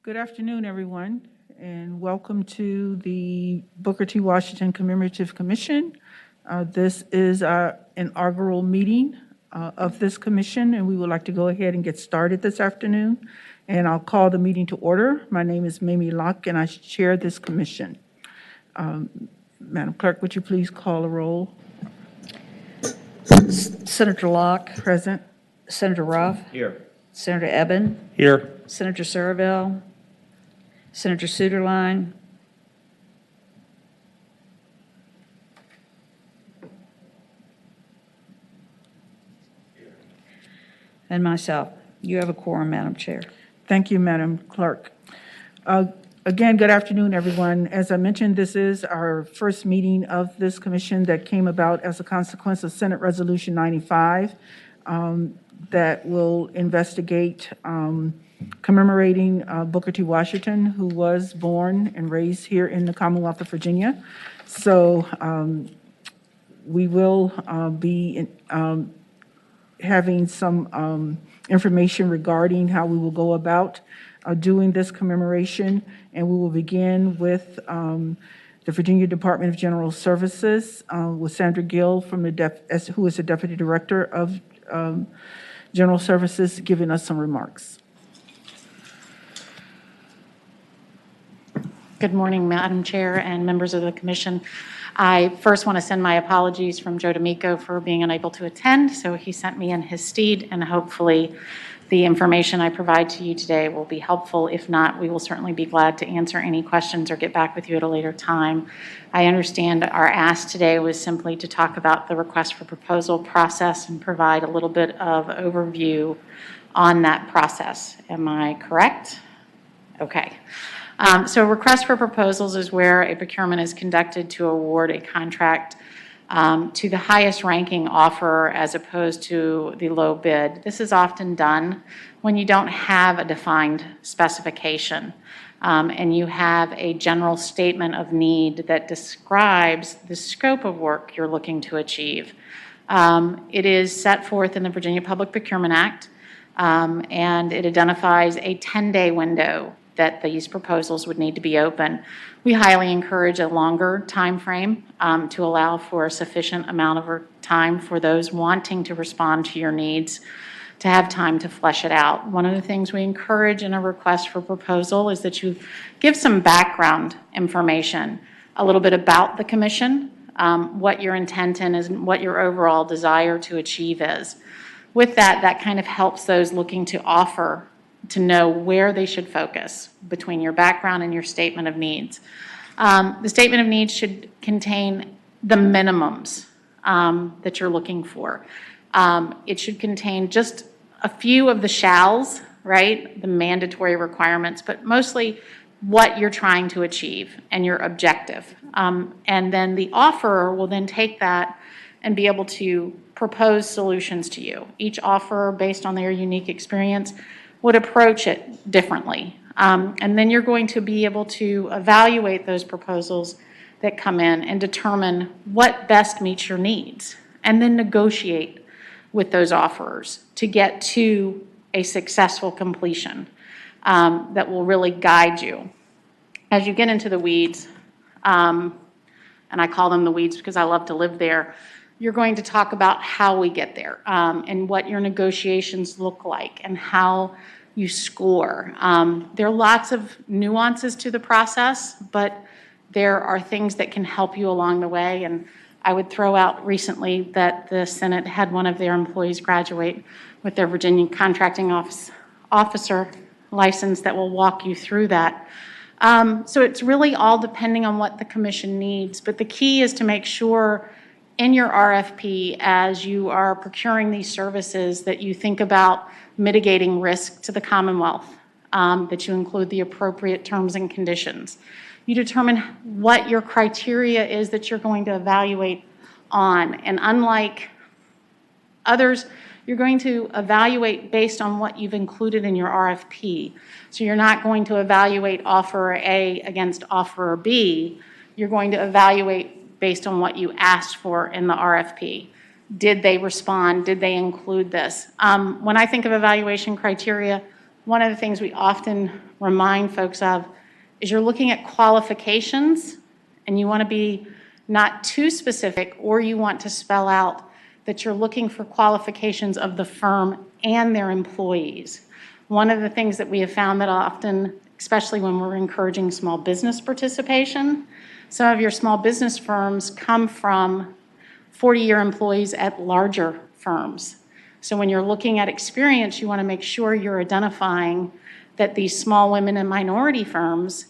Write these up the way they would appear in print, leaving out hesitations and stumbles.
Good afternoon, everyone, and welcome to the Booker T. Washington Commemorative Commission. This is our inaugural meeting of this commission, and we would like to go ahead and get started this afternoon. And I'll call the meeting to order. My name is Mamie Locke, and I chair this commission. Madam Clerk, would you please call a roll? Senator Locke. Present. Senator Ruff. Here. Senator Eben. Here. Senator Surville. Senator Suderline. And myself. You have a quorum, Madam Chair. Thank you, Madam Clerk. Again, good afternoon, everyone. As I mentioned, this is our first meeting of this commission that came about as a consequence of Senate Resolution 95 that will investigate commemorating Booker T. Washington, who was born and raised here in the Commonwealth of Virginia. So we will be having some information regarding how we will go about doing this commemoration, and we will begin with the Virginia Department of General Services with Sandra Gill from who is the Deputy Director of General Services, giving us some remarks. Good morning, Madam Chair and members of the Commission. I first want to send my apologies from Joe D'Amico for being unable to attend, so he sent me in his stead, and hopefully the information I provide to you today will be helpful. If not, we will certainly be glad to answer any questions or get back with you at a later time. I understand our ask today was simply to talk about the request for proposal process and provide a little bit of overview on that process. Am I correct? Okay. So a request for proposals is where a procurement is conducted to award a contract to the highest ranking offerer as opposed to the low bid. This is often done when you don't have a defined specification and you have a general statement of need that describes the scope of work you're looking to achieve. It is set forth in the Virginia Public Procurement Act, and it identifies a 10-day window that these proposals would need to be open. We highly encourage a longer time frame to allow for a sufficient amount of time for those wanting to respond to your needs to have time to flesh it out. One of the things we encourage in a request for proposal is that you give some background information, a little bit about the commission, what your intent is, and what your overall desire to achieve is. With that, that kind of helps those looking to offer to know where they should focus between your background and your statement of needs. The statement of needs should contain the minimums that you're looking for. It should contain just a few of the shalls, right? The mandatory requirements, but mostly what you're trying to achieve and your objective. And then the offerer will then take that and be able to propose solutions to you. Each offerer, based on their unique experience, would approach it differently. And then you're going to be able to evaluate those proposals that come in and determine what best meets your needs, and then negotiate with those offerers to get to a successful completion that will really guide you. As you get into the weeds, and I call them the weeds because I love to live there, you're going to talk about how we get there and what your negotiations look like and how you score. There are lots of nuances to the process, but there are things that can help you along the way. And I would throw out recently that the Senate had one of their employees graduate with their Virginia Contracting Officer license that will walk you through that. So it's really all depending on what the commission needs, but the key is to make sure in your RFP, as you are procuring these services, that you think about mitigating risk to the Commonwealth, that you include the appropriate terms and conditions. You determine what your criteria is that you're going to evaluate on, and unlike others, you're going to evaluate based on what you've included in your RFP. So you're not going to evaluate offerer A against offerer B. You're going to evaluate based on what you asked for in the RFP. Did they respond? Did they include this? When I think of evaluation criteria, one of the things we often remind folks of is you're looking at qualifications, and you want to be not too specific, or you want to spell out that you're looking for qualifications of the firm and their employees. One of the things that we have found that often, especially when we're encouraging small business participation, some of your small business firms come from 40-year employees at larger firms. So when you're looking at experience, you want to make sure you're identifying that these small women and minority firms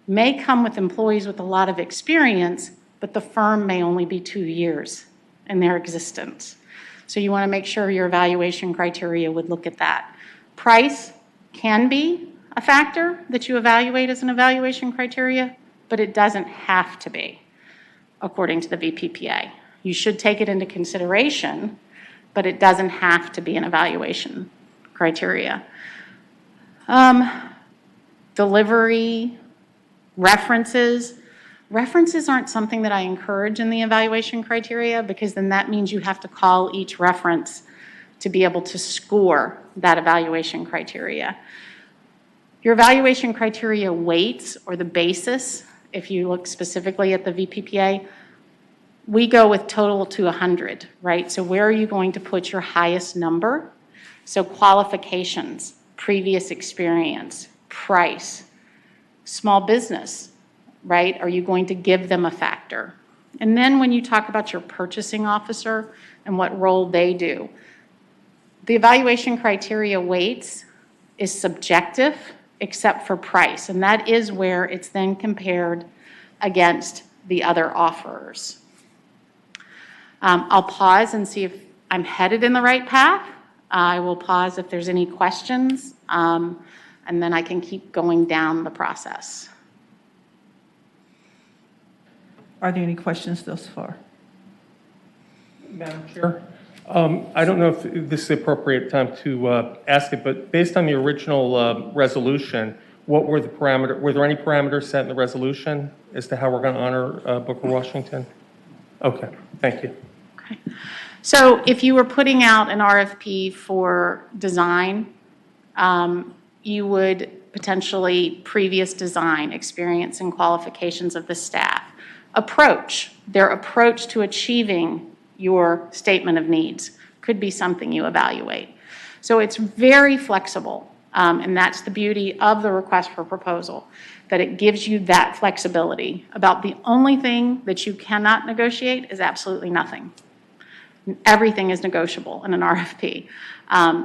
may come with employees with a lot of experience, but the firm may only be 2 years in their existence. So you want to make sure your evaluation criteria would look at that. Price can be a factor that you evaluate as an evaluation criteria, but it doesn't have to be, according to the VPPA. You should take it into consideration, but it doesn't have to be an evaluation criteria. Delivery, references. References aren't something that I encourage in the evaluation criteria, because then that means you have to call each reference to be able to score that evaluation criteria. Your evaluation criteria weights, or the basis, if you look specifically at the VPPA, we go with total to 100, right? So where are you going to put your highest number? So qualifications, previous experience, price, small business, right? Are you going to give them a factor? And then when you talk about your purchasing officer and what role they do, the evaluation criteria weights is subjective except for price, and that is where it's then compared against the other offerers. I'll pause and see if I'm headed in the right path. I will pause if there's any questions, and then I can keep going down the process. Are there any questions thus far? Madam Chair, I don't know if this is the appropriate time to ask it, but based on the original resolution, what were the parameters? Were there any parameters set in the resolution as to how we're going to honor Booker Washington? Okay, thank you. Okay. So if you were putting out an RFP for design, you would potentially previous design experience and qualifications of the staff. Their approach to achieving your statement of needs could be something you evaluate. So it's very flexible, and that's the beauty of the request for proposal, that it gives you that flexibility. About the only thing that you cannot negotiate is absolutely nothing. Everything is negotiable in an RFP,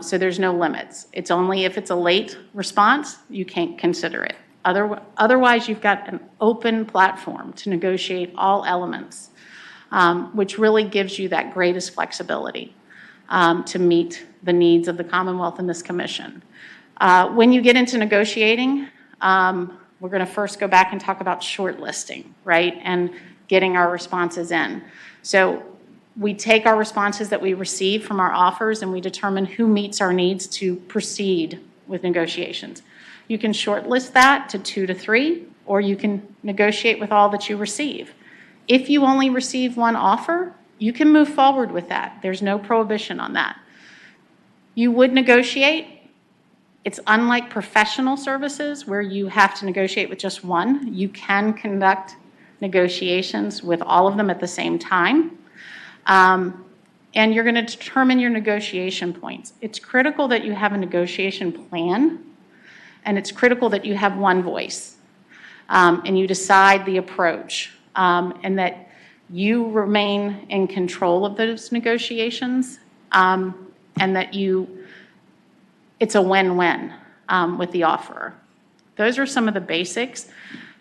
so there's no limits. It's only if it's a late response, you can't consider it. Otherwise, you've got an open platform to negotiate all elements, which really gives you that greatest flexibility to meet the needs of the Commonwealth and this commission. When you get into negotiating, we're going to first go back and talk about shortlisting, right, and getting our responses in. So we take our responses that we receive from our offers and we determine who meets our needs to proceed with negotiations. You can shortlist that to 2 to 3, or you can negotiate with all that you receive. If you only receive one offer, you can move forward with that. There's no prohibition on that. You would negotiate. It's unlike professional services where you have to negotiate with just one. You can conduct negotiations with all of them at the same time. And you're going to determine your negotiation points. It's critical that you have a negotiation plan, and it's critical that you have one voice, and you decide the approach, and that you remain in control of those negotiations, and that it's a win-win with the offerer. Those are some of the basics.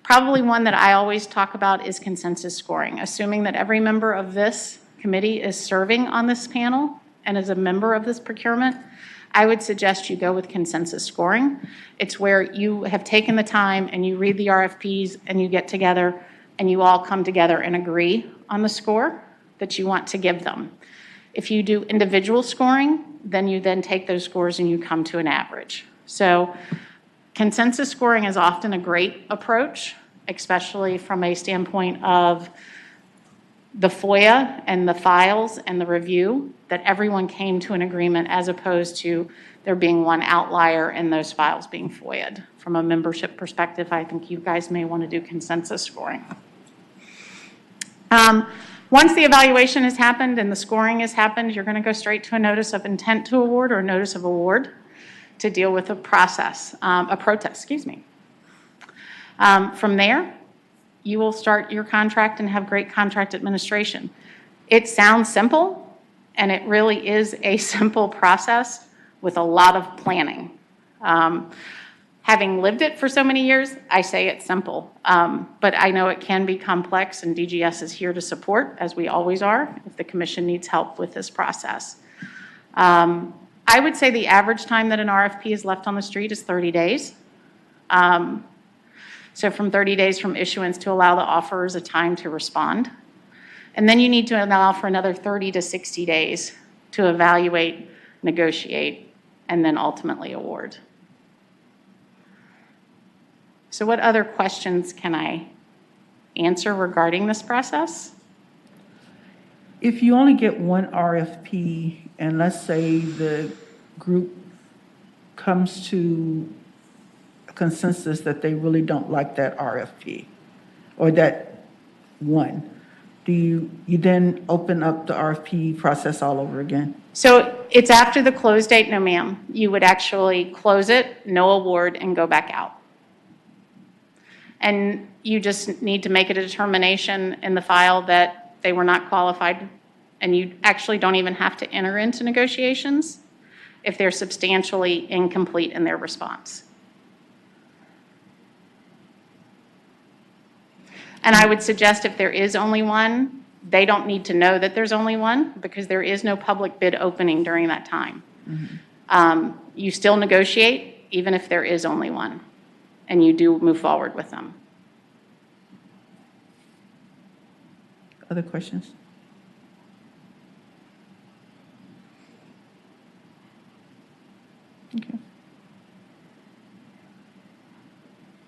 Probably one that I always talk about is consensus scoring, assuming that every member of this committee is serving on this panel and is a member of this procurement. I would suggest you go with consensus scoring. It's where you have taken the time and you read the RFPs and you get together and you all come together and agree on the score that you want to give them. If you do individual scoring, then you then take those scores and you come to an average. So consensus scoring is often a great approach, especially from a standpoint of the FOIA and the files and the review, that everyone came to an agreement as opposed to there being one outlier and those files being FOIA'd. From a membership perspective, I think you guys may want to do consensus scoring. Once the evaluation has happened and the scoring has happened, you're going to go straight to a notice of intent to award or a notice of award to deal with a protest, From there, you will start your contract and have great contract administration. It sounds simple, and it really is a simple process with a lot of planning. Having lived it for so many years, I say it's simple, but I know it can be complex, and DGS is here to support, as we always are, if the commission needs help with this process. I would say the average time that an RFP is left on the street is 30 days. So from 30 days from issuance to allow the offerors a time to respond. And then you need to allow for another 30 to 60 days to evaluate, negotiate, and then ultimately award. So what other questions can I answer regarding this process? If you only get one RFP, and let's say the group comes to a consensus that they really don't like that RFP, or that one, do you then open up the RFP process all over again? So it's after the close date, no ma'am. You would actually close it, no award, and go back out. And you just need to make a determination in the file that they were not qualified, and you actually don't even have to enter into negotiations if they're substantially incomplete in their response. And I would suggest if there is only one, they don't need to know that there's only one because there is no public bid opening during that time. Mm-hmm. You still negotiate even if there is only one, and you do move forward with them. Other questions? Okay.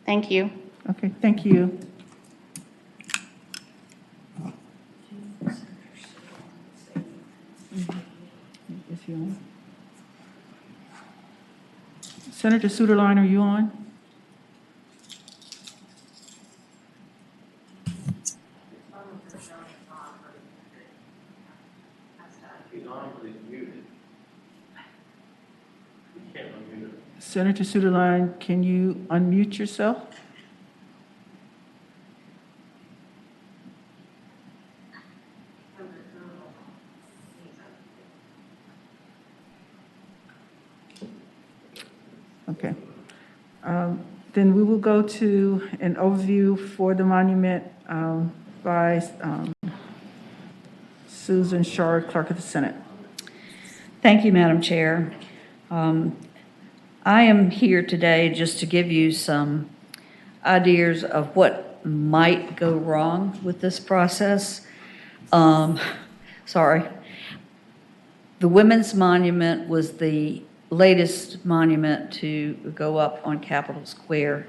Thank you. Okay, thank you. Is he on? Senator Suderline, are you on? Senator Suderline, can you unmute yourself? Okay. Then we will go to an overview for the monument by Susan Shard, Clerk of the Senate. Thank you, Madam Chair. I am here today just to give you some ideas of what might go wrong with this process. Sorry. The Women's Monument was the latest monument to go up on Capitol Square.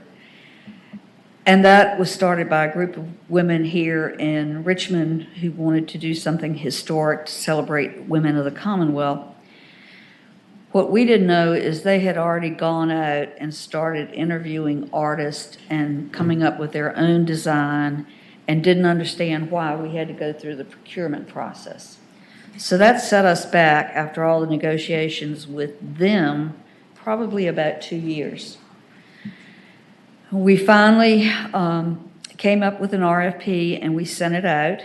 And that was started by a group of women here in Richmond who wanted to do something historic to celebrate women of the Commonwealth. What we didn't know is they had already gone out and started interviewing artists and coming up with their own design and didn't understand why we had to go through the procurement process. So that set us back after all the negotiations with them, probably about 2 years. We finally came up with an RFP and we sent it out.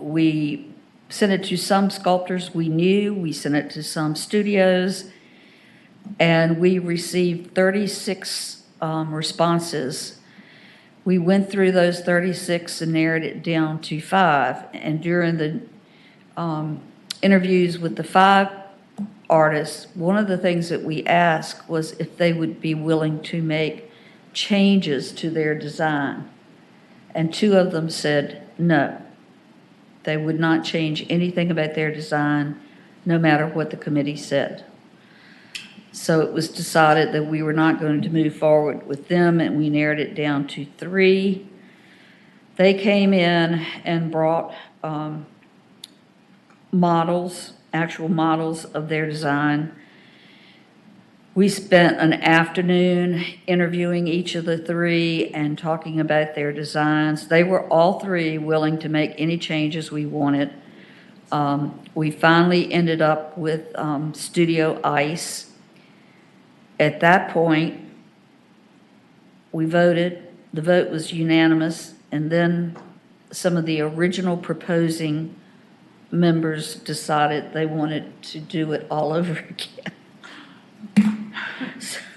We sent it to some sculptors we knew, we sent it to some studios, and we received 36 responses. We went through those 36 and narrowed it down to 5, and during the interviews with the 5 artists, one of the things that we asked was if they would be willing to make changes to their design, and 2 of them said no. They would not change anything about their design, no matter what the committee said. So it was decided that we were not going to move forward with them, and we narrowed it down to 3 They came in and brought models, actual models of their design. We spent an afternoon interviewing each of the three and talking about their designs. They were all three willing to make any changes we wanted. We finally ended up with Studio Ice. At that point, we voted. The vote was unanimous, and then some of the original proposing members decided they wanted to do it all over again. So,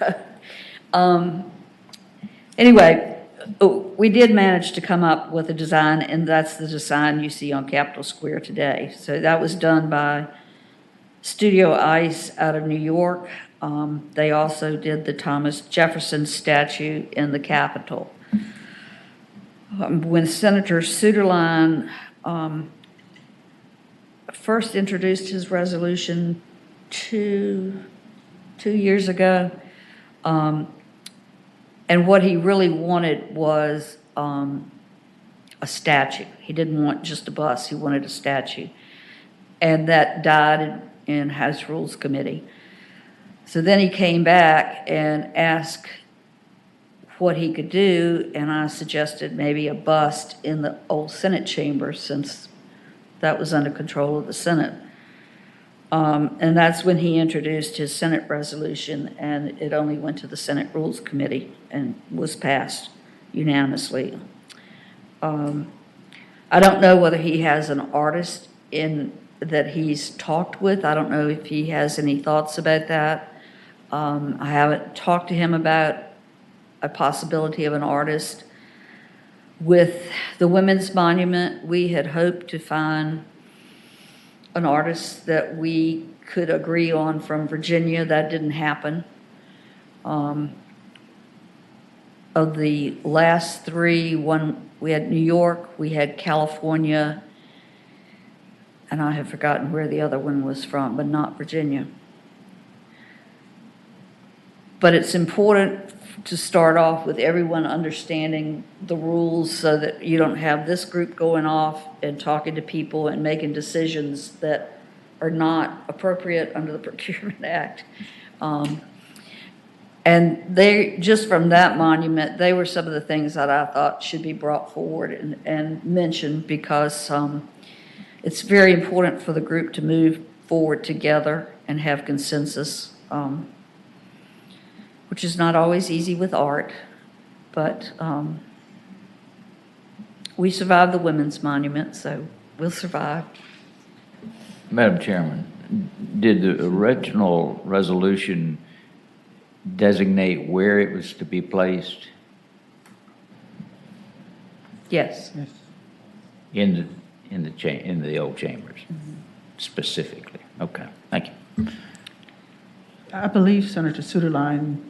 anyway, we did manage to come up with a design, and that's the design you see on Capitol Square today. So that was done by Studio Ice out of New York. They also did the Thomas Jefferson statue in the Capitol. When Senator Suderline first introduced his resolution two years ago, and what he really wanted was a statue. He didn't want just a bus, he wanted a statue. And that died in House Rules Committee. So then he came back and asked what he could do, and I suggested maybe a bust in the old Senate chamber, since that was under control of the Senate. And that's when he introduced his Senate resolution, and it only went to the Senate Rules Committee and was passed unanimously. I don't know whether he has an artist that he's talked with. I don't know if he has any thoughts about that. I haven't talked to him about a possibility of an artist. With the Women's Monument, we had hoped to find an artist that we could agree on from Virginia. That didn't happen. Of the last three, we had New York, we had California, and I have forgotten where the other one was from, but not Virginia. But it's important to start off with everyone understanding the rules, so that you don't have this group going off and talking to people and making decisions that are not appropriate under the Procurement Act. And they, just from that monument, they were some of the things that I thought should be brought forward and mentioned, because it's very important for the group to move forward together and have consensus, which is not always easy with art, but we survived the Women's Monument, so we'll survive. Madam Chairman, did the original resolution designate where it was to be placed Yes. in the old chambers specifically? Okay, thank you. I believe Senator Suderline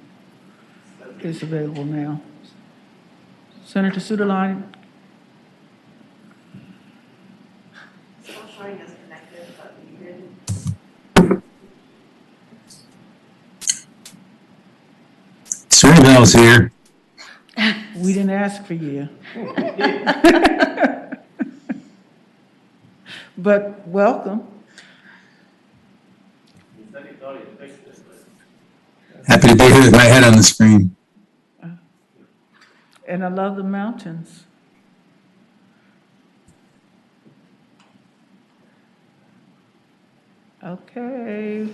is available now. Senator Suderline? Cerebell's here. We didn't ask for you. But welcome. Happy to be here with my head on the screen. And I love the mountains. Okay.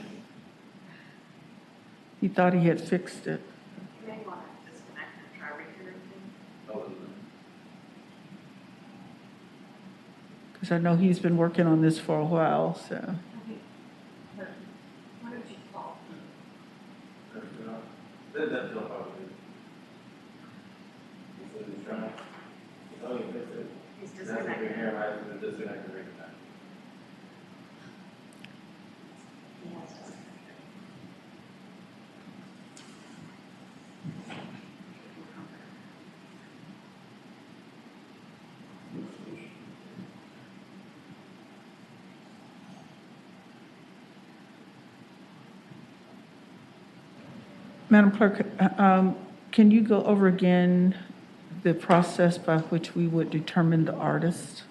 He thought he had fixed it. Because I know he's been working on this for a while, so. Madam Clerk, can you go over again the process by which we would determine the artist?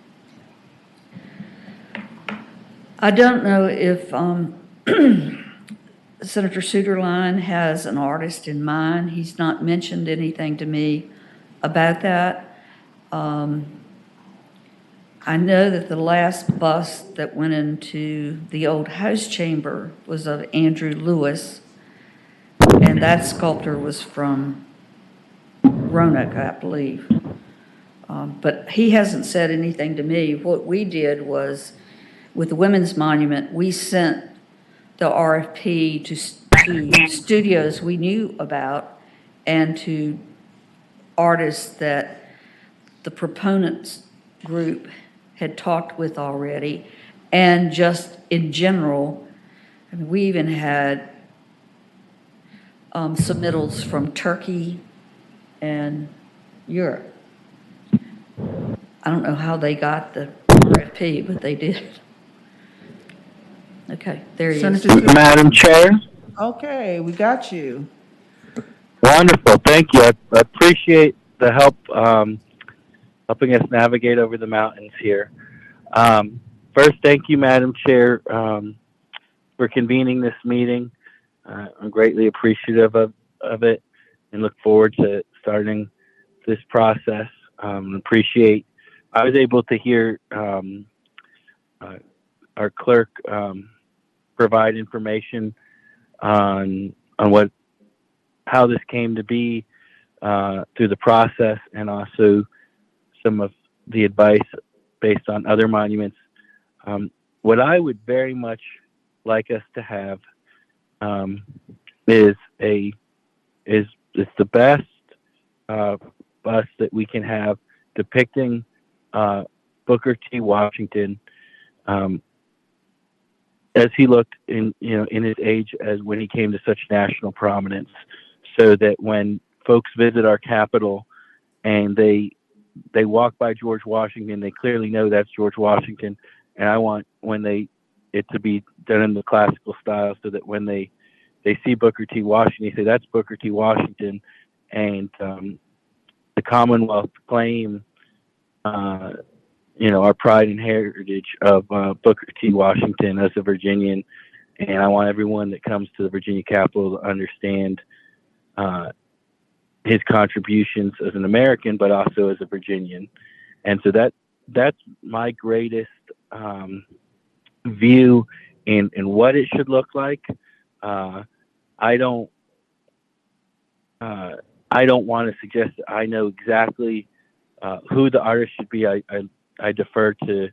I don't know if Senator Suderline has an artist in mind. He's not mentioned anything to me about that. I know that the last bust that went into the old house chamber was of Andrew Lewis, and that sculptor was from Roanoke, I believe. But he hasn't said anything to me. What we did was, with the Women's Monument, we sent the RFP to studios we knew about and to artists that the proponents group had talked with already, and just in general, I mean, we even had submittals from Turkey and Europe. I don't know how they got the RFP, but they did. Okay, there he is. Senator Suderline? Madam Chair, Okay, we got you. wonderful. Thank you. I appreciate the help helping us navigate over the mountains here. First, thank you, Madam Chair, for convening this meeting. I'm greatly appreciative of it and look forward to starting this process. Appreciate. I was able to hear our clerk provide information on how this came to be through the process, and also some of the advice based on other monuments. What I would very much like us to have is the best bust that we can have depicting Booker T. Washington as he looked in his age as when he came to such national prominence, so that when folks visit our Capitol and they walk by George Washington, they clearly know that's George Washington. And I want it to be done in the classical style, so that when they see Booker T. Washington, they say that's Booker T. Washington, and the Commonwealth claim our pride and heritage of Booker T. Washington as a Virginian. And I want everyone that comes to the Virginia Capitol to understand his contributions as an American, but also as a Virginian. And so that's my greatest view in what it should look like. I don't want to suggest that I know exactly who the artist should be. I defer to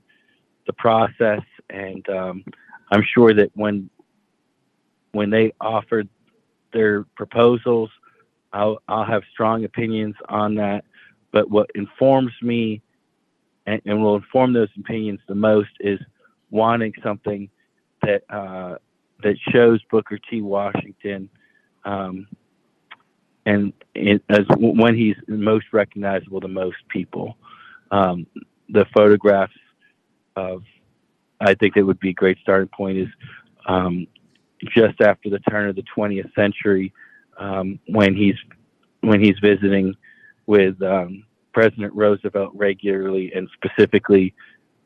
the process, and I'm sure that when they offered their proposals, I'll have strong opinions on that. But what informs me and will inform those opinions the most is wanting something that shows Booker T. Washington as when he's most recognizable to most people. The photographs I think that would be a great starting point is just after the turn of the 20th century, when he's visiting with President Roosevelt regularly, and specifically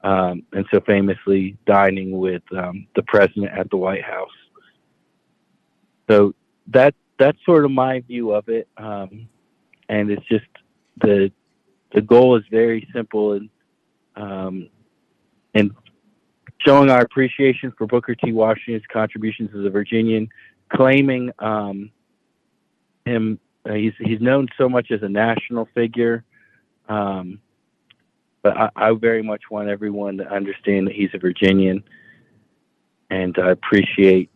and so famously dining with the president at the White House. So that's sort of my view of it, and it's just the goal is very simple, and showing our appreciation for Booker T. Washington's contributions as a Virginian, claiming him. He's known so much as a national figure, but I very much want everyone to understand that he's a Virginian, and I appreciate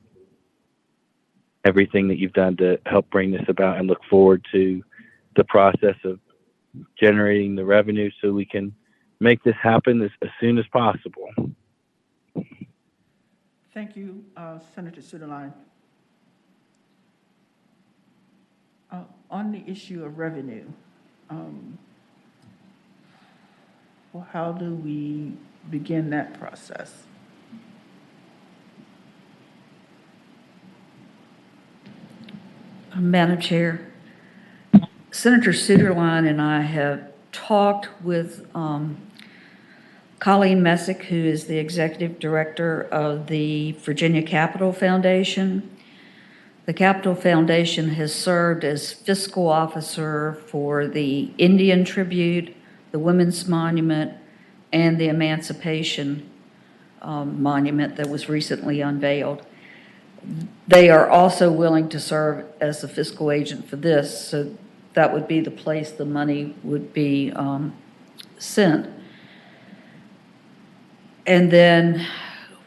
everything that you've done to help bring this about, and look forward to the process of generating the revenue so we can make this happen as soon as possible. Thank you, Senator Suderline. On the issue of revenue, how do we begin that process? Madam Chair, Senator Suderline and I have talked with Colleen Messick, who is the executive director of the Virginia Capitol Foundation. The Capitol Foundation has served as fiscal officer for the Indian Tribute, the Women's Monument, and the Emancipation Monument that was recently unveiled. They are also willing to serve as the fiscal agent for this, so that would be the place the money would be sent. And then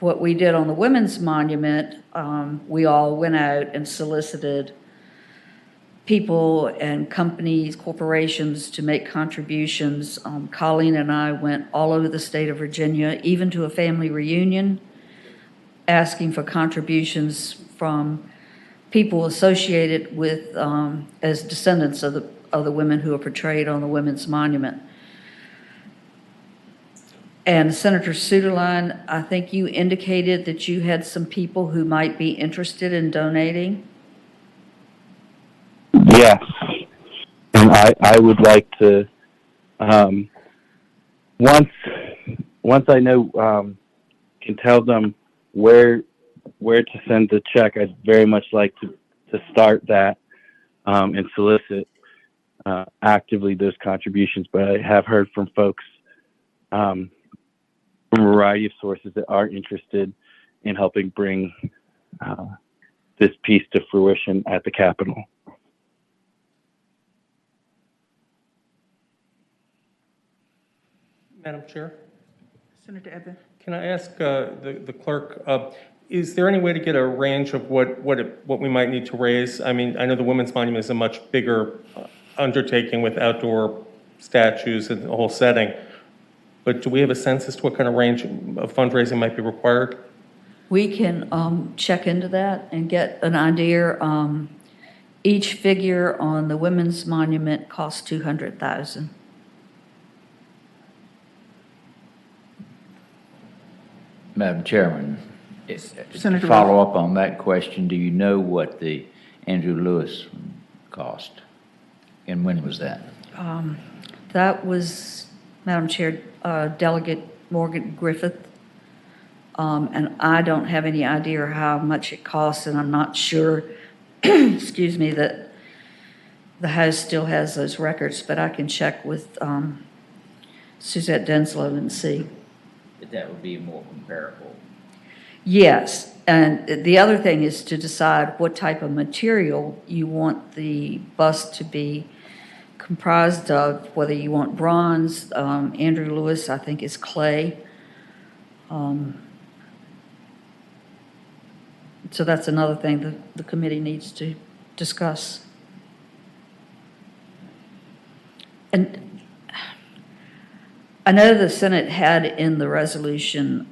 what we did on the Women's Monument, we all went out and solicited people and companies, corporations to make contributions. Colleen and I went all over the state of Virginia, even to a family reunion, asking for contributions from people associated with, as descendants of the women who are portrayed on the Women's Monument. And Senator Suderline, I think you indicated that you had some people who might be interested in donating. Yes, and I would like to, once I know, can tell them where to send the check, I'd very much like to start that and solicit actively those contributions. But I have heard from folks from a variety of sources that are interested in helping bring this piece to fruition at the Capitol. Madam Chair, Senator Eben? can I ask the clerk, is there any way to get a range of what we might need to raise? I mean, I know the Women's Monument is a much bigger undertaking with outdoor statues and the whole setting, but do we have a sense as to what kind of range of fundraising might be required? We can check into that and get an idea. Each figure on the Women's Monument costs $200,000. Madam Chairman, Senator to follow up on that question, do you know what the Andrew Lewis cost? And when was that? That was, Madam Chair, Delegate Morgan Griffith. And I don't have any idea how much it costs, and I'm not sure, excuse me, that the House still has those records, but I can check with Suzette Denslow and see. That would be more comparable. Yes, and the other thing is to decide what type of material you want the bust to be comprised of, whether you want bronze. Andrew Lewis, I think, is clay. So that's another thing that the committee needs to discuss. And I know the Senate had in the resolution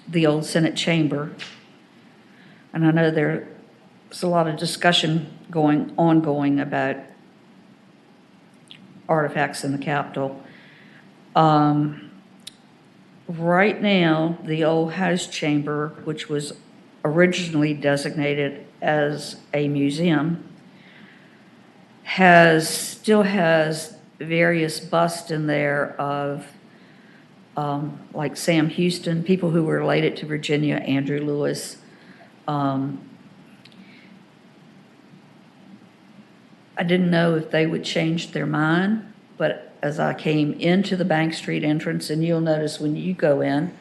the old Senate chamber, and I know there's a lot of discussion ongoing about artifacts in the Capitol. Right now, the old House chamber, which was originally designated as a museum, still has various busts in there of like Sam Houston, people who were related to Virginia, Andrew Lewis. I didn't know if they would change their mind, but as I came into the Bank Street entrance, and you'll notice when you go in,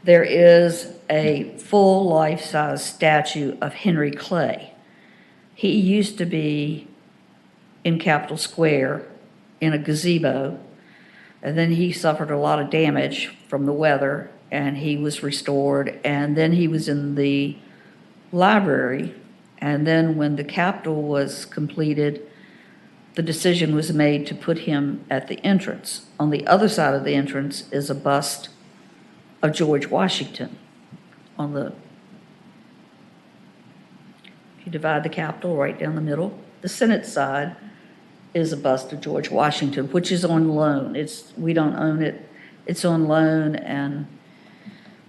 there is a full life-size statue of Henry Clay. He used to be in Capitol Square in a gazebo, and then he suffered a lot of damage from the weather, and he was restored, and then he was in the library, and then when the Capitol was completed, the decision was made to put him at the entrance. On the other side of the entrance is a bust of George Washington. If you divide the Capitol right down the middle, the Senate side is a bust of George Washington, which is on loan. We don't own it. It's on loan, and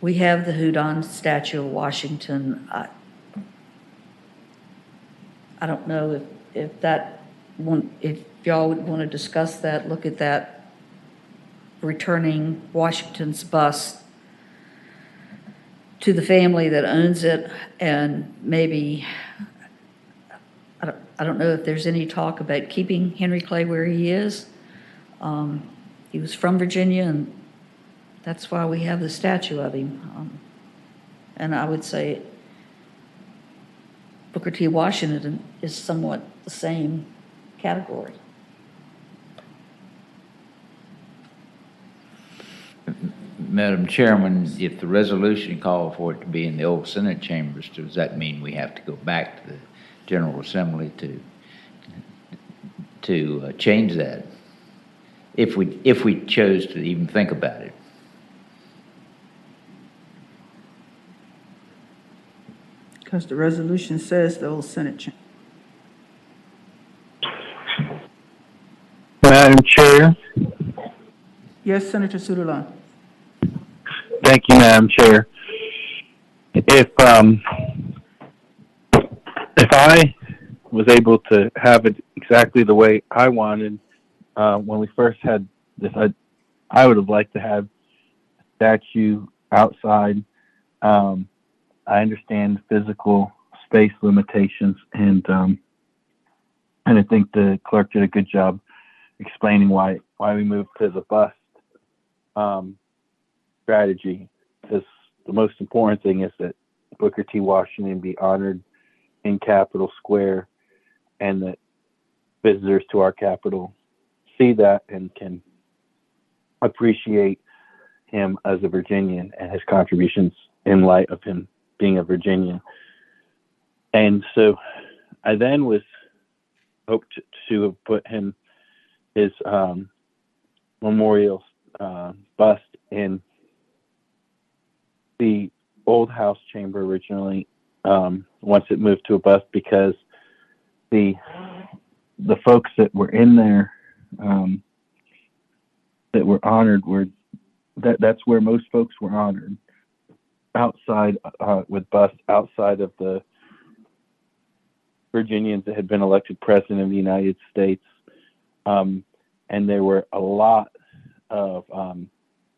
we have the Houdon statue of Washington. I don't know if that if y'all would want to discuss that, look at that, returning Washington's bust to the family that owns it, and maybe, I don't know if there's any talk about keeping Henry Clay where he is. He was from Virginia, and that's why we have the statue of him. And I would say Booker T. Washington is somewhat the same category. Madam Chairman, if the resolution called for it to be in the old Senate chambers, does that mean we have to go back to the General Assembly to change that? If we chose to even think about it. Because the resolution says the old Senate chamber. Madam Chair. Yes, Senator Sutherland. Thank you, Madam Chair. If I was able to have it exactly the way I wanted when we first had this, I would have liked to have a statue outside. I understand physical space limitations, and I think the clerk did a good job explaining why we moved to the bust strategy. Because the most important thing is that Booker T. Washington be honored in Capitol Square, and that visitors to our Capitol see that and can appreciate him as a Virginian and his contributions in light of him being a Virginian. And so I then was hoped to have put his memorial bust in the old House chamber originally, once it moved to a bust, because the folks that were in there that were honored that's where most folks were honored, outside with busts outside of the Virginians that had been elected president of the United States. And there were a lot of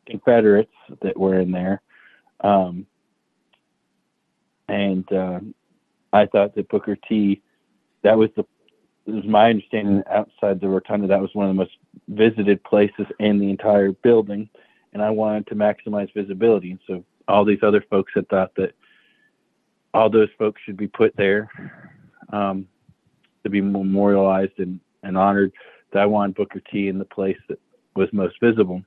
Confederates that were in there. And I thought that Booker T, it was my understanding that outside the rotunda, that was one of the most visited places in the entire building. And I wanted to maximize visibility. And so all these other folks had thought that all those folks should be put there to be memorialized and honored, that I wanted Booker T in the place that was most visible.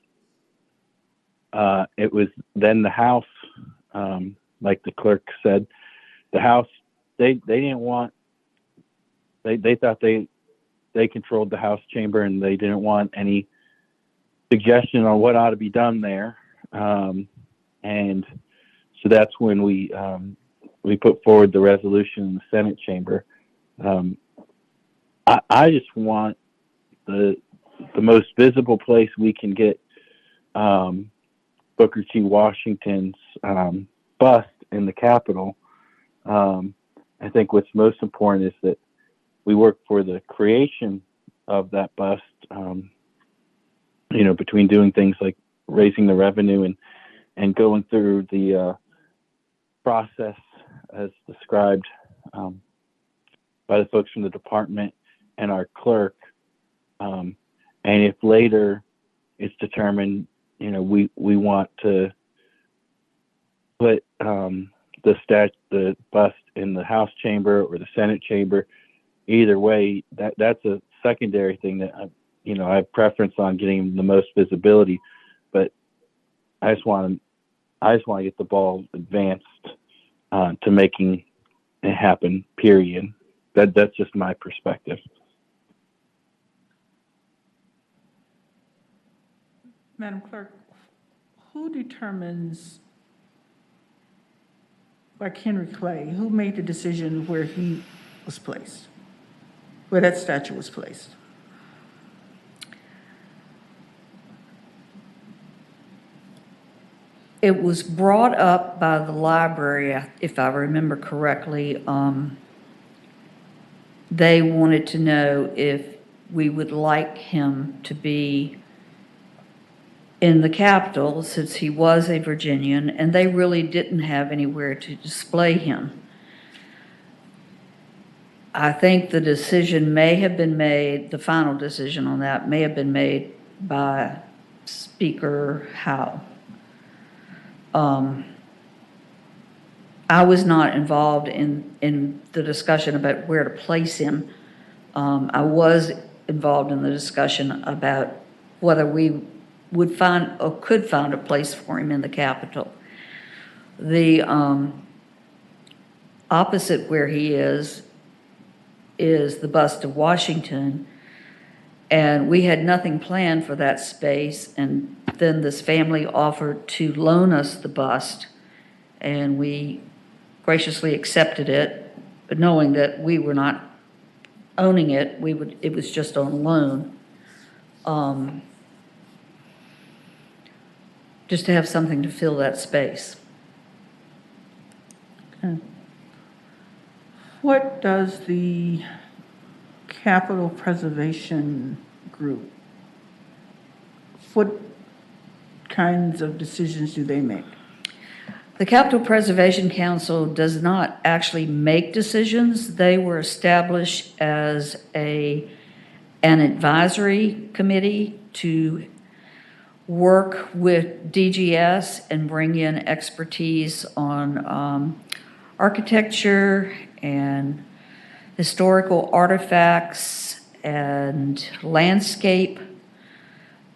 It was then the House, like the clerk said, the House, they didn't want, they thought they controlled the House chamber, and they didn't want any suggestion on what ought to be done there. And so that's when we put forward the resolution in the Senate chamber. I just want the most visible place we can get Booker T. Washington's bust in the Capitol. I think what's most important is that we work for the creation of that bust, between doing things like raising the revenue and going through the process as described by the folks from the department and our clerk. And if later it's determined, we want to put the bust in the House chamber or the Senate chamber, either way, that's a secondary thing that I have preference on getting the most visibility, but I just want to get the ball advanced to making it happen. Period. That's just my perspective. Madam Clerk, who determines, like Henry Clay, who made the decision where he was placed, where that statue was placed? It was brought up by the library, if I remember correctly. They wanted to know if we would like him to be in the Capitol since he was a Virginian, and they really didn't have anywhere to display him. I think the decision may have been made, the final decision on that may have been made by Speaker Howe. I was not involved in the discussion about where to place him. I was involved in the discussion about whether we would find or could find a place for him in the Capitol. The opposite where he is the bust of Washington, and we had nothing planned for that space, and then this family offered to loan us the bust, and we graciously accepted it, but knowing that we were not owning it, it was just on loan. Just to have something to fill that space. Okay. What does the Capital Preservation Group, what kinds of decisions do they make? The Capital Preservation Council does not actually make decisions. They were established as an advisory committee to work with DGS and bring in expertise on architecture and historical artifacts and landscape.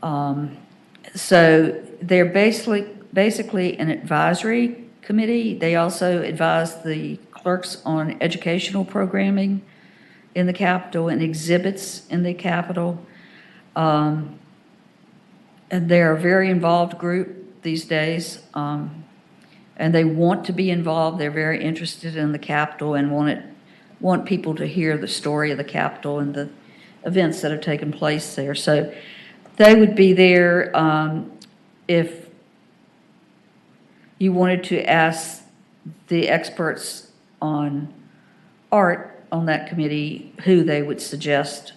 So they're basically an advisory committee. They also advise the clerks on educational programming in the Capitol and exhibits in the Capitol. And they're a very involved group these days. And they want to be involved. They're very interested in the Capitol and want people to hear the story of the Capitol and the events that have taken place there. So they would be there if you wanted to ask the experts on art on that committee who they would suggest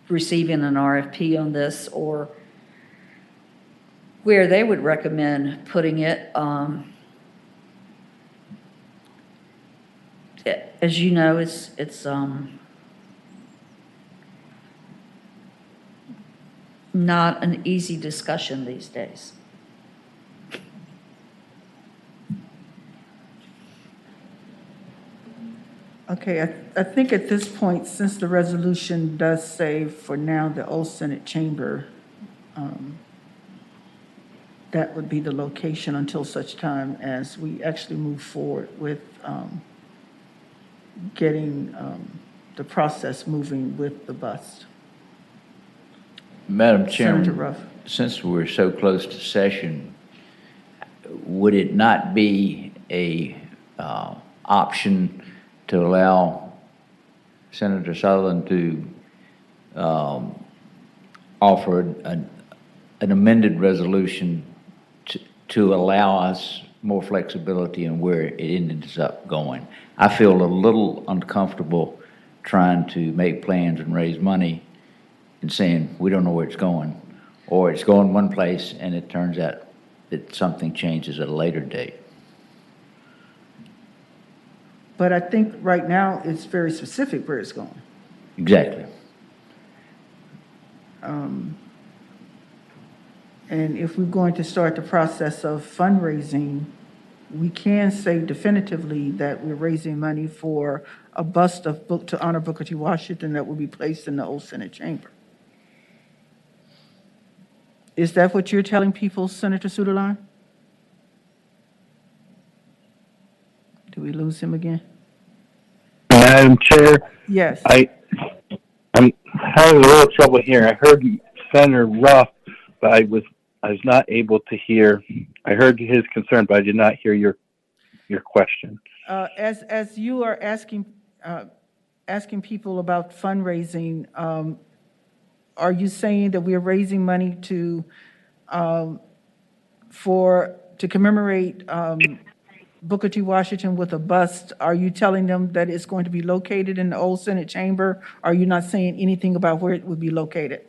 receiving an RFP on this, or where they would recommend putting it. As you know, it's not an easy discussion these days. Okay, I think at this point, since the resolution does say for now the old Senate chamber, that would be the location until such time as we actually move forward with getting the process moving with the bust. Madam Senator Chairman, Ruff. since we're so close to session, would it not be a option to allow Senator Sutherland to offer an amended resolution to allow us more flexibility in where it ends up going? I feel a little uncomfortable trying to make plans and raise money and saying we don't know where it's going, or it's going one place and it turns out that something changes at a later date. But I think right now it's very specific where it's going. Exactly. And if we're going to start the process of fundraising, we can say definitively that we're raising money for a bust of to honor Booker T. Washington that will be placed in the old Senate chamber. Is that what you're telling people, Senator Suderline? Do we lose him again? Madam Chair, Yes. I'm having a little trouble here. I heard Senator Ruff, but I was not able to hear. I heard his concern, but I did not hear your question. As you are asking people about fundraising, are you saying that we're raising money to commemorate Booker T. Washington with a bust, are you telling them that it's going to be located in the old Senate chamber? Are you not saying anything about where it would be located?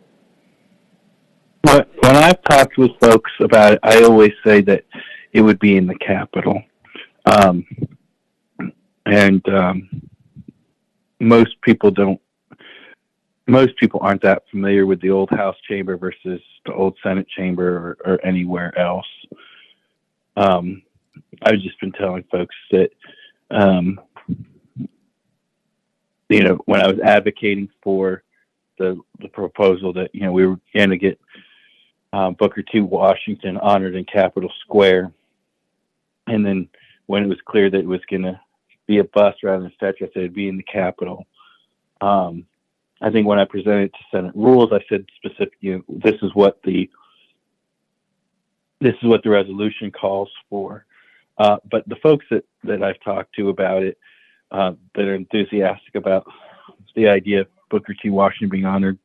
When I've talked with folks about it, I always say that it would be in the Capitol. Um, and most people aren't that familiar with the old House chamber versus the old Senate chamber or anywhere else. I've just been telling folks that, when I was advocating for the proposal that, we were going to get Booker T. Washington honored in Capitol Square. And then when it was clear that it was going to be a bust rather than a statue, I said it'd be in the Capitol. I think when I presented to Senate rules, I said specifically, this is what the resolution calls for. But the folks that I've talked to about it, that are enthusiastic about the idea of Booker T. Washington being honored,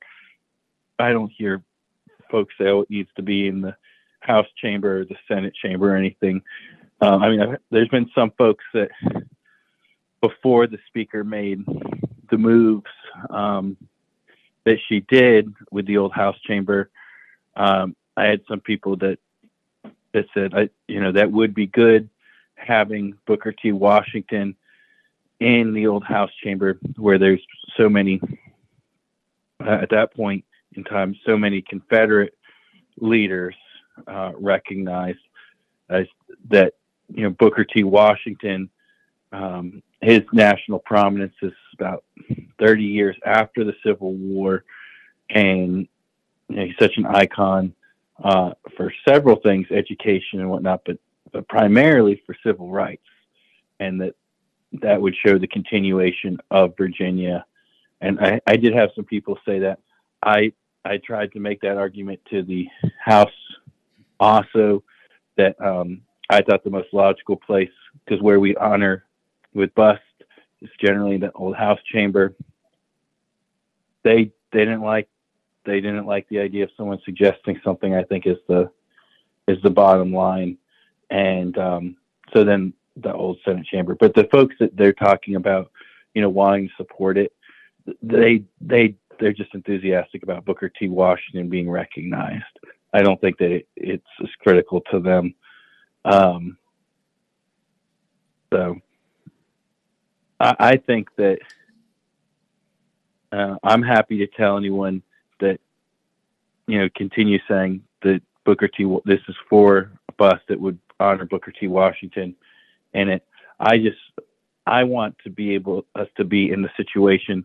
I don't hear folks say, oh, it needs to be in the House chamber or the Senate chamber or anything. There's been some folks that before the speaker made the moves that she did with the old House chamber, I had some people that said, that would be good having Booker T. Washington in the old House chamber where there's so many, at that point in time, so many Confederate leaders recognized as that, Booker T. Washington, his national prominence is about 30 years after the Civil War, and he's such an icon for several things, education and whatnot, but primarily for civil rights, and that would show the continuation of Virginia. And I did have some people say that. I tried to make that argument to the House also, that I thought the most logical place, because where we honor with bust is generally the old House chamber. They didn't like the idea of someone suggesting something, I think is the bottom line. And so then the old Senate chamber. But the folks that they're talking about, wanting to support it, they're just enthusiastic about Booker T. Washington being recognized. I don't think that it's as critical to them. So I think that I'm happy to tell anyone that, continue saying that Booker T. This is for a bust that would honor Booker T. Washington. And I want to be us to be in the situation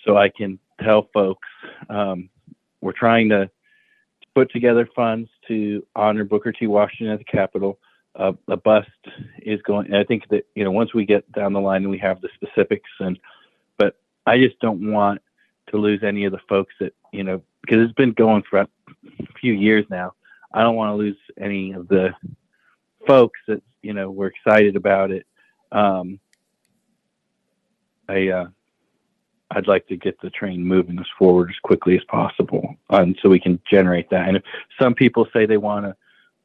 so I can tell folks, we're trying to put together funds to honor Booker T. Washington at the Capitol. A bust is going, and I think that, once we get down the line and we have the specifics, but I just don't want to lose any of the folks that, because it's been going for a few years now. I don't want to lose any of the folks that, were excited about it. I'd like to get the train moving us forward as quickly as possible, so we can generate that. And if some people say they want to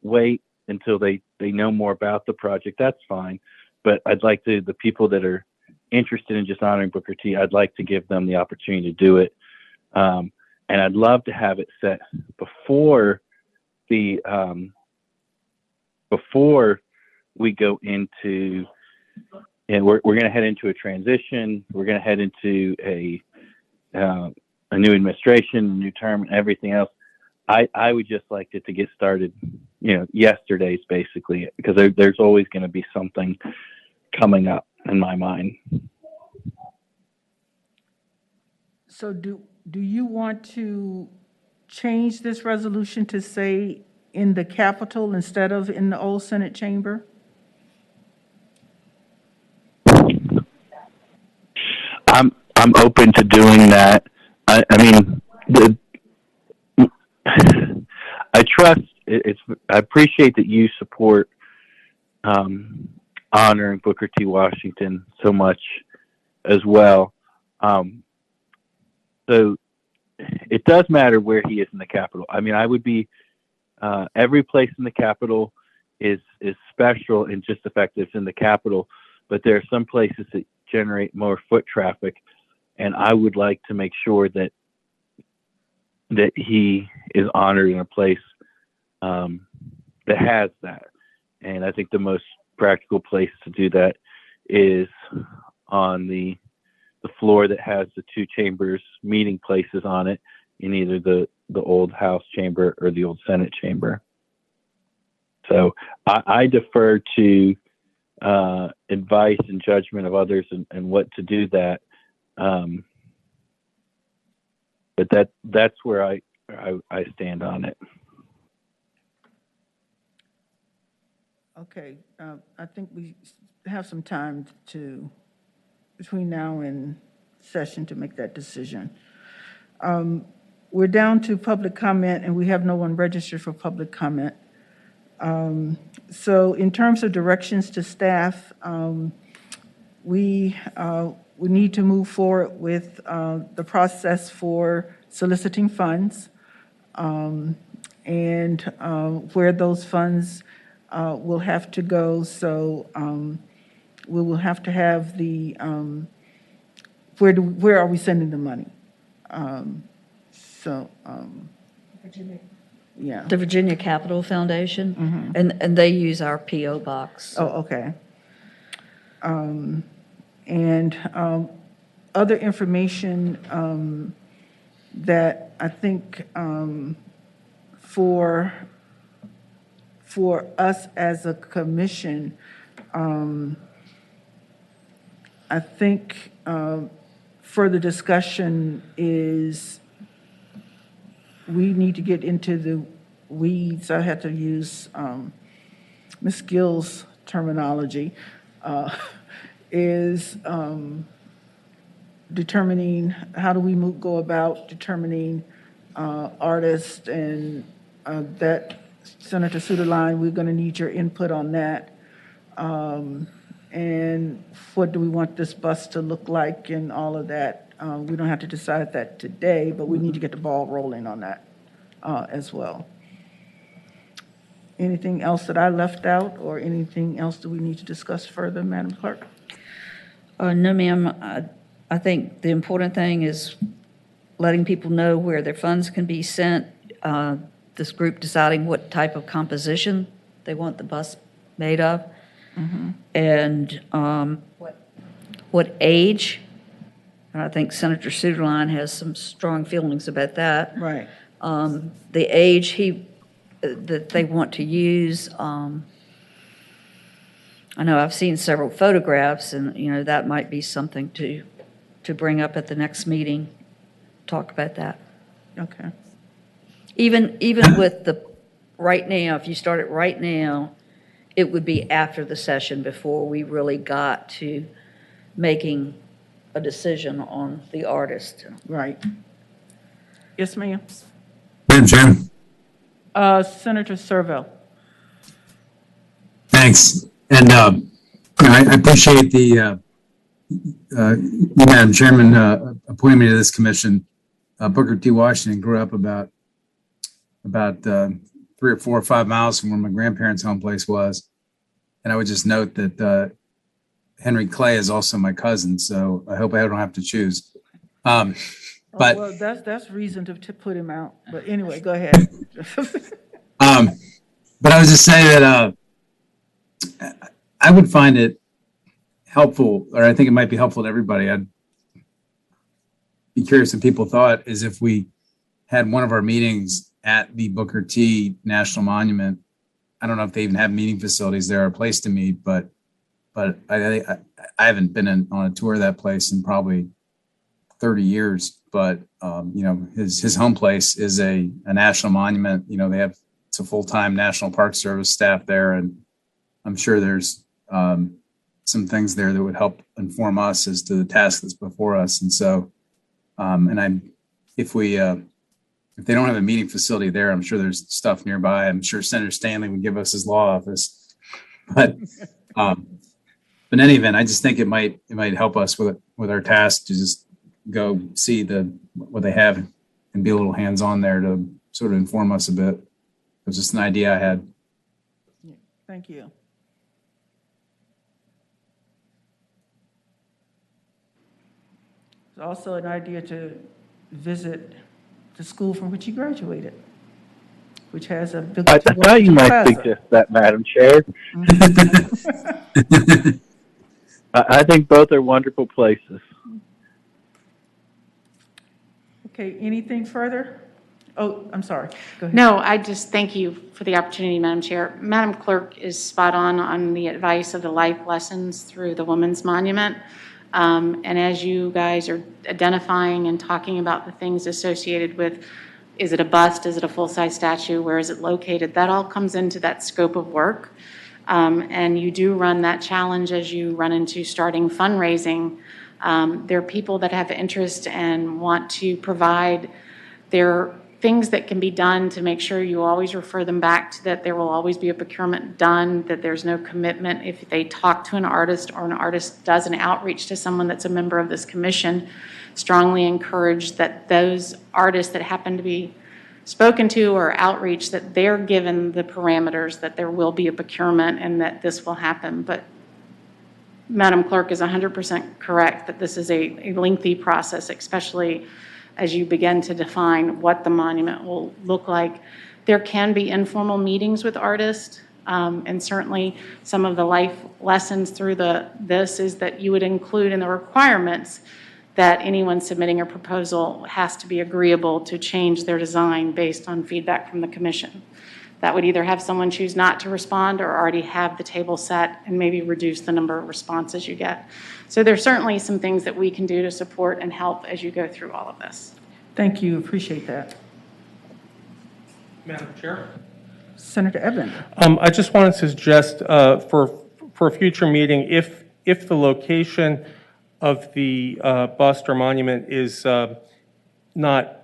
wait until they know more about the project, that's fine. But I'd like the people that are interested in just honoring Booker T, I'd like to give them the opportunity to do it. And I'd love to have it set before we go into, and we're going to head into a transition. We're going to head into a new administration, a new term, and everything else. I would just like it to get started, yesterday's basically, because there's always going to be something coming up in my mind. So do you want to change this resolution to say in the Capitol instead of in the old Senate chamber? I'm open to doing that. I trust I appreciate that you support honoring Booker T. Washington so much as well. So it does matter where he is in the Capitol. I would be every place in the Capitol is special and just the fact that it's in the Capitol, but there are some places that generate more foot traffic, and I would like to make sure that he is honored in a place that has that. And I think the most practical place to do that is on the floor that has the two chambers meeting places on it, in either the old House chamber or the old Senate chamber. So I defer to advice and judgment of others and what to do that. But that's where I stand on it. Okay, I think we have some time between now and session to make that decision. We're down to public comment, and we have no one registered for public comment. So in terms of directions to staff, we need to move forward with the process for soliciting funds, and where those funds will have to go. So we will have to have the, where are we sending the money? Yeah. The Virginia Capital Foundation, and they use our PO box. Oh, okay. And other information that I think for us as a commission, I think further discussion is we need to get into the weeds. I had to use Ms. Gill's terminology, is determining how do we go about determining artists, and that Senator Suderline, we're going to need your input on that. And what do we want this bus to look like and all of that. We don't have to decide that today, but we need to get the ball rolling on that as well. Anything else that I left out, or anything else that we need to discuss further, Madam Clerk? No, ma'am. I think the important thing is letting people know where their funds can be sent. This group deciding what type of composition they want the bus made of, and what age. And I think Senator Suderline has some strong feelings about that. Right. The age that they want to use. I know I've seen several photographs, and that might be something to bring up at the next meeting. Talk about that. Okay. Even with the right now, if you start it right now, it would be after the session before we really got to making a decision on the artist. Right. Yes, ma'am. Madam Chairman, Senator Servo. thanks. And I appreciate the Madam Chairman appointing me to this commission. Booker T. Washington grew up about 3 or 4 or 5 miles from where my grandparents' home place was. And I would just note that Henry Clay is also my cousin, so I hope I don't have to choose. But well, that's reason to put him out. But anyway, go ahead. but I was just saying that I would find it helpful, or I think it might be helpful to everybody. I'd be curious if people thought, is if we had one of our meetings at the Booker T National Monument. I don't know if they even have meeting facilities there or a place to meet, but I haven't been on a tour of that place in probably 30 years. But his home place is a national monument. It's a full-time National Park Service staff there, and I'm sure there's some things there that would help inform us as to the task that's before us. And so, if they don't have a meeting facility there, I'm sure there's stuff nearby. I'm sure Senator Stanley would give us his law office. But in any event, I just think it might help us with our task to just go see what they have and be a little hands-on there to sort of inform us a bit. It was just an idea I had. Thank you. It's also an idea to visit the school from which you graduated, which has a big. I thought you might suggest that, Madam Chair. I think both are wonderful places. Okay, anything further? Oh, I'm sorry. Go ahead. No, I just thank you for the opportunity, Madam Chair. Madam Clerk is spot on the advice of the life lessons through the Women's Monument. And as you guys are identifying and talking about the things associated with, is it a bust, is it a full-size statue, where is it located, that all comes into that scope of work. And you do run that challenge as you run into starting fundraising. There are people that have interest and want to provide their things that can be done to make sure you always refer them back to that there will always be a procurement done, that there's no commitment. If they talk to an artist or an artist does an outreach to someone that's a member of this commission, strongly encourage that those artists that happen to be spoken to or outreach, that they're given the parameters, that there will be a procurement and that this will happen. But Madam Clerk is 100% correct that this is a lengthy process, especially as you begin to define what the monument will look like. There can be informal meetings with artists, and certainly some of the life lessons through this is that you would include in the requirements that anyone submitting a proposal has to be agreeable to change their design based on feedback from the commission. That would either have someone choose not to respond or already have the table set and maybe reduce the number of responses you get. So there's certainly some things that we can do to support and help as you go through all of this. Thank you, appreciate that. Madam Chair? Senator Eben. I just wanted to suggest for a future meeting, if the location of the bust or monument is not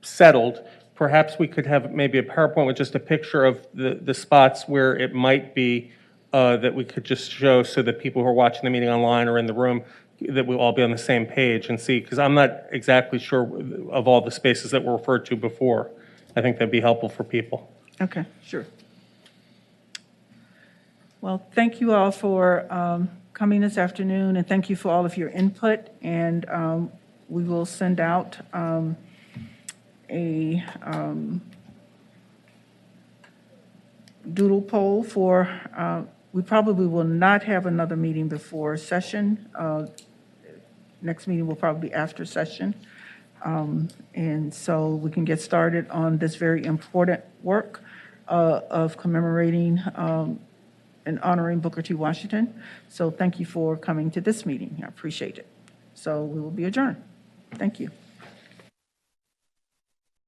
settled, perhaps we could have maybe a PowerPoint with just a picture of the spots where it might be that we could just show so that people who are watching the meeting online or in the room, that we'll all be on the same page and see, because I'm not exactly sure of all the spaces that were referred to before. I think that'd be helpful for people. Okay, sure. Well, thank you all for coming this afternoon, and thank you for all of your input. And we will send out a doodle poll for, we probably will not have another meeting before session. Next meeting will probably be after session. And so we can get started on this very important work of commemorating and honoring Booker T. Washington. So thank you for coming to this meeting. I appreciate it. So we will be adjourned. Thank you.